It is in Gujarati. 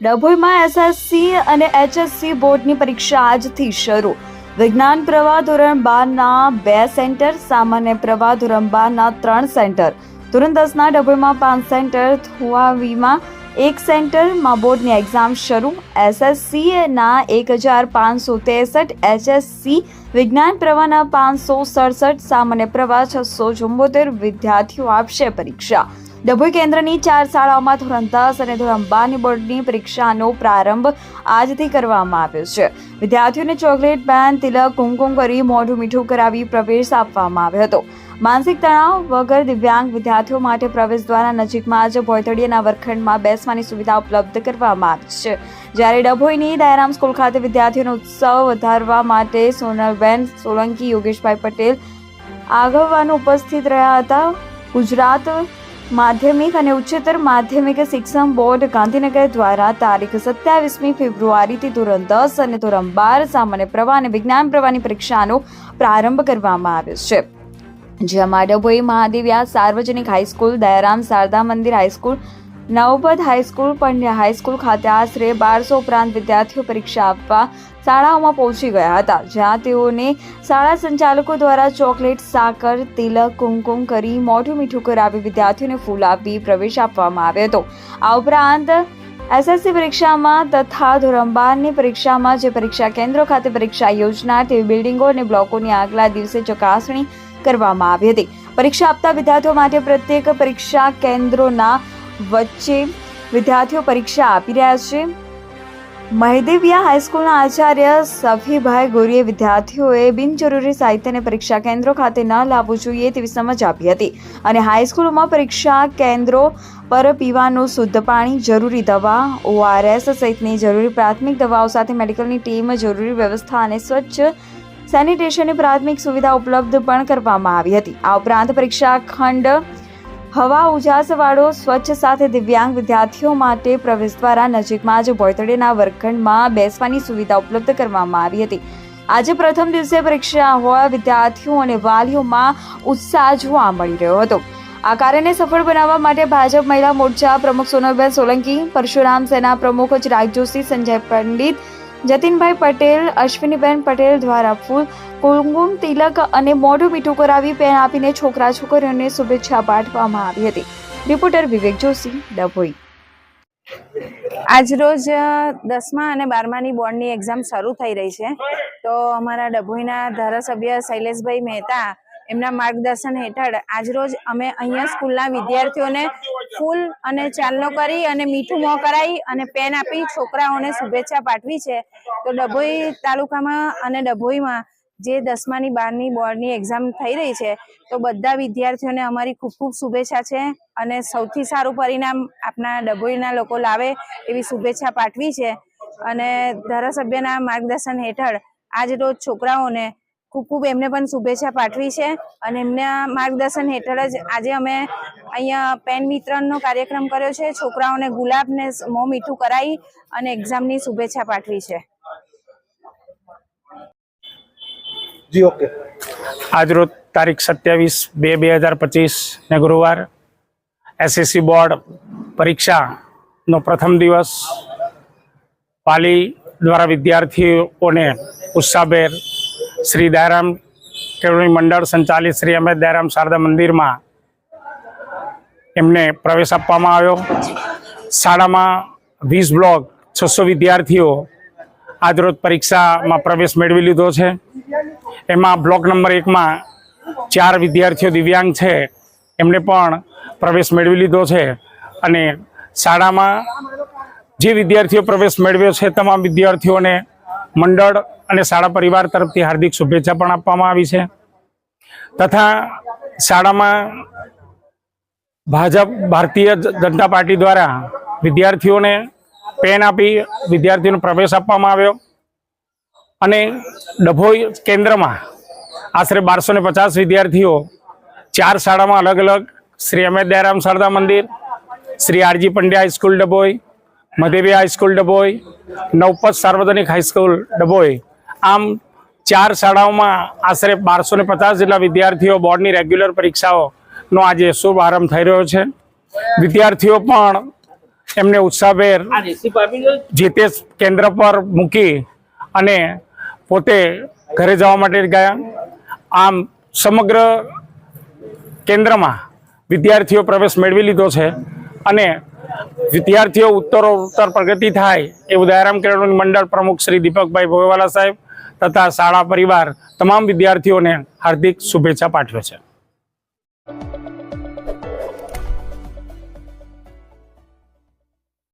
ડભોઈમાં એસએસસી અને એચએસસી બોર્ડની પરીક્ષા આજથી શરૂ। વિજ્ઞાન પ્રવાહ ધોરણ 12ના 2 સેન્ટર, સામાન્ય પ્રવાહ ધોરણ 12ના 3 સેન્ટર, ધોરણ 10ના ડભોઈમાં 5 સેન્ટર, થુવાવીમાં 1 સેન્ટરમાં બોર્ડની એક્ઝામ શરૂ। એસએસસીના 1563, એચએસસી વિજ્ઞાન પ્રવાહના 567, સામાન્ય પ્રવાહ 674 વિદ્યાર્થીઓ આપશે પરીક્ષા। ડભોઈ કેન્દ્રની 4 શાળાઓમાં ધોરણ 10 અને ધોરણ 12ની બોર્ડની પરીક્ષાનો પ્રારંભ આજથી કરવામાં આવ્યો છે। વિદ્યાર્થીઓને ચોકલેટ, પેન, તિલક, કુમકુમ કરી મોઢું મીઠું કરાવી પ્રવેશ આપવામાં આવ્યો હતો। માનસિક તણાવ વગર દિવ્યાંગ વિદ્યાર્થીઓ માટે પ્રવેશ દ્વારા નજીકમાં જ ભોયતળિયાના વર્ગખંડમાં બેસવાની સુવિધા ઉપલબ્ધ કરવામાં આવી છે। જ્યારે ડભોઈની દયારામ સ્કૂલ ખાતે વિદ્યાર્થીઓનો ઉત્સાહ વધારવા માટે સોનલબેન સોલંકી, યોગેશભાઈ પટેલ આગેવાનો ઉપસ્થિત રહ્યા હતા। ગુજરાત માધ્યમિક અને ઉચ્ચતર માધ્યમિક શિક્ષણ બોર્ડ ગાંધીનગર દ્વારા તારીખ 27મી ફેબ્રુઆરીથી ધોરણ 10 અને ધોરણ 12 સામાન્ય પ્રવાહ અને વિજ્ઞાન પ્રવાહની પરીક્ષાનો પ્રારંભ કરવામાં આવ્યો છે। જેમાં ડભોઈ મહાદેવિયા સાર્વજનિક હાઈસ્કૂલ, દયારામ શારદા મંદિર હાઈસ્કૂલ, નવપત હાઈસ્કૂલ, પંડ્યા હાઈસ્કૂલ ખાતે આશરે 1200 ઉપરાંત વિદ્યાર્થીઓ પરીક્ષા આપવા શાળાઓમાં પહોંચી ગયા હતા, જ્યાં તેઓને શાળા સંચાલકો દ્વારા ચોકલેટ, સાકર, તિલક, કુમકુમ કરી મોઢું મીઠું કરાવી વિદ્યાર્થીઓને ફૂલ આપી પ્રવેશ આપવામાં આવ્યો હતો। આ ઉપરાંત એસએસસી પરીક્ષામાં તથા ધોરણ 12ની પરીક્ષામાં જે પરીક્ષા કેન્દ્રો ખાતે પરીક્ષા યોજનાર તેવી બિલ્ડિંગો અને બ્લોકોની આગલા દિવસે ચકાસણી કરવામાં આવી હતી। પરીક્ષા આપતા વિદ્યાર્થીઓ માટે પ્રત્યેક પરીક્ષા કેન્દ્રોના વચ્ચે વિદ્યાર્થીઓ પરીક્ષા આપી રહ્યા છે। મહાદેવિયા હાઈસ્કૂલના આચાર્ય સફીભાઈ ગોરીએ વિદ્યાર્થીઓએ બિનજરૂરી સાહિત્યને પરીક્ષા કેન્દ્રો ખાતે ન લાવવું જોઈએ તેવી સમજ આપી હતી અને હાઈસ્કૂલોમાં પરીક્ષા કેન્દ્રો પર પીવાનું શુદ્ધ પાણી, જરૂરી દવા, ORS સહિતની જરૂરી પ્રાથમિક દવાઓ સાથે મેડિકલની ટીમ, જરૂરી વ્યવસ્થા અને સ્વચ્છ સેનિટેશનની પ્રાથમિક સુવિધા ઉપલબ્ધ પણ કરવામાં આવી હતી। આ ઉપરાંત પરીક્ષા ખંડ હવા ઉજાસવાળો, સ્વચ્છ સાથે દિવ્યાંગ વિદ્યાર્થીઓ માટે પ્રવેશ દ્વારા નજીકમાં જ ભોયતળિયાના વર્ગખંડમાં બેસવાની સુવિધા ઉપલબ્ધ કરવામાં આવી હતી। આજે પ્રથમ દિવસે પરીક્ષા હોવા વિદ્યાર્થીઓ અને વાલીઓમાં ઉત્સાહ જોવા મળી રહ્યો હતો। આ કાર્યને સફળ બનાવવા માટે ભાજપ મહિલા મોરચા પ્રમુખ સોનલબેન સોલંકી, પરશુરામ સેના પ્રમુખ ચિરાગ જોશી, સંજય પંડિત, જતીનભાઈ પટેલ, અશ્વિનીબેન પટેલ દ્વારા ફૂલ, કુમકુમ, તિલક અને મોઢું મીઠું કરાવી પેન આપીને છોકરા છોકરીઓને શુભેચ્છા પાઠવવામાં આવી હતી। રિપોર્ટર વિવેક જોશી, ડભોઈ। આજરોજ 10મા અને 12માની બોર્ડની એક્ઝામ શરૂ થઈ રહી છે, તો અમારા ડભોઈના ધારાસભ્ય શૈલેષભાઈ મહેતા એમના માર્ગદર્શન હેઠળ આજરોજ અમે અહીંયા સ્કૂલના વિદ્યાર્થીઓને ફૂલ અને ચાલનો કરી અને મીઠું મોં કરાવી અને પેન આપી છોકરાઓને શુભેચ્છા પાઠવી છે। તો ડભોઈ તાલુકામાં અને ડભોઈમાં જે 10માની 12ની બોર્ડની એક્ઝામ થઈ રહી છે, તો બધા વિદ્યાર્થીઓને અમારી ખૂબ ખૂબ શુભેચ્છા છે અને સૌથી સારું પરિણામ આપણા ડભોઈના લોકો લાવે એવી શુભેચ્છા પાઠવી છે અને ધારાસભ્યના માર્ગદર્શન હેઠળ આજ રોજ છોકરાઓને ખૂબ ખૂબ એમને પણ શુભેચ્છા પાઠવી છે અને એમના માર્ગદર્શન હેઠળ જ આજે અમે અહીંયા પેન વિતરણનો કાર્યક્રમ કર્યો છે। છોકરાઓને ગુલાબને મોં મીઠું કરાવી અને એક્ઝામની શુભેચ્છા પાઠવી છે। જી ઓકે। આજરોજ તારીખ 27/2/2025 ને ગુરુવાર એસએસસી બોર્ડ પરીક્ષાનો પ્રથમ દિવસ પાલી દ્વારા વિદ્યાર્થીઓને ઉત્સાહભેર શ્રી દયારામ કેળવણી મંડળ સંચાલિત શ્રી અમૃત દયારામ શારદા મંદિરમાં એમને પ્રવેશ આપવામાં આવ્યો। શાળામાં 20 બ્લોક 600 વિદ્યાર્થીઓ આજરોજ પરીક્ષામાં પ્રવેશ મેળવી લીધો છે। એમાં બ્લોક નંબર 1માં 4 વિદ્યાર્થીઓ દિવ્યાંગ છે, એમને પણ પ્રવેશ મેળવી લીધો છે અને શાળામાં જે વિદ્યાર્થીઓ પ્રવેશ મેળવ્યો છે તમામ વિદ્યાર્થીઓને મંડળ અને શાળા પરિવાર તરફથી હાર્દિક શુભેચ્છા પણ આપવામાં આવી છે તથા શાળામાં ભારતીય જનતા પાર્ટી દ્વારા વિદ્યાર્થીઓને પેન આપી વિદ્યાર્થીઓને પ્રવેશ આપવામાં આવ્યો અને ડભોઈ કેન્દ્રમાં આશરે 1250 વિદ્યાર્થીઓ 4 શાળામાં અલગ અલગ શ્રી અમૃત Dayaram Sharda Mandir, Shri RG Pandya high school Dabhoi, Mahadevia high school Dabhoi, Navpat સાર્વજનિક હાઈસ્કૂલ ડભોઈ, આમ 4 શાળાઓમાં આશરે 1250 જેટલા વિદ્યાર્થીઓ બોર્ડની રેગ્યુલર પરીક્ષાઓનો આજે શુભારંભ થઈ રહ્યો છે। વિદ્યાર્થીઓ પણ એમને ઉત્સાહભેર જે તે કેન્દ્ર પર મૂકી અને પોતે ઘરે જવા માટે ગયા. આમ સમગ્ર કેન્દ્રમાં વિદ્યાર્થીઓ પ્રવેશ મેળવી લીધો છે અને વિદ્યાર્થીઓ ઉત્તરોત્તર પ્રગતિ થાય એવું દયારામ કેળવણી મંડળ પ્રમુખ શ્રી દીપકભાઈ ભોયવાલા સાહેબ તથા શાળા પરિવાર તમામ વિદ્યાર્થીઓને હાર્દિક શુભેચ્છા પાઠવે છે.